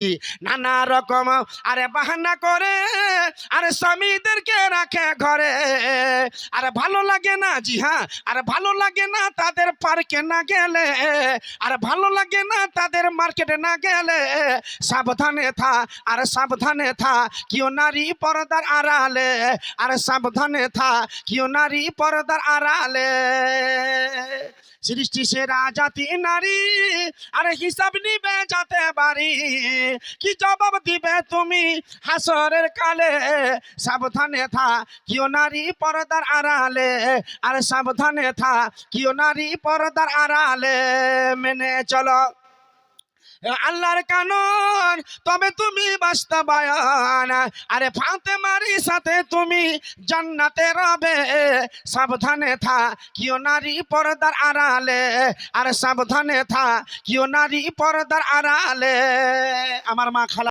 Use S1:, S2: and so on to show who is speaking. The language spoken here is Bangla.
S1: নানা রকম আরে বাহানা করে আরে স্বামীদেরকে রাখে ঘরে। আরে ভালো লাগে না, জি হ্যাঁ, আরে ভালো লাগে না তাদের পার্কে না গেলে, আরে ভালো লাগে না তাদের মার্কেটে না গেলে। সাবধানে থা, আরে সাবধানে থা, কেউ নারী পর্দার আড়ালে, আরে সাবধানে থা, কেউ নারী পর্দার আড়ালে। সৃষ্টি সেরা জাতি নারী, আরে হিসাব নিবে যাতে বাড়ি, কি জবাব দিবে তুমি হাসরের কালে। সাবধানে থা, কেউ নারী পর্দার আড়ালে, আরে সাবধানে থা, কেউ নারী পর্দার আড়ালে। মেনে চলো আল্লাহর কানুন, তবে তুমি বাস্তবায়ন, আরে ফাতেমার সাথে তুমি জান্নাতে রবে। সাবধানে থা, কেউ নারী পর্দার আড়ালে, আরে সাবধানে থা, কেউ নারী পর্দার আড়ালে। আমার মা খালা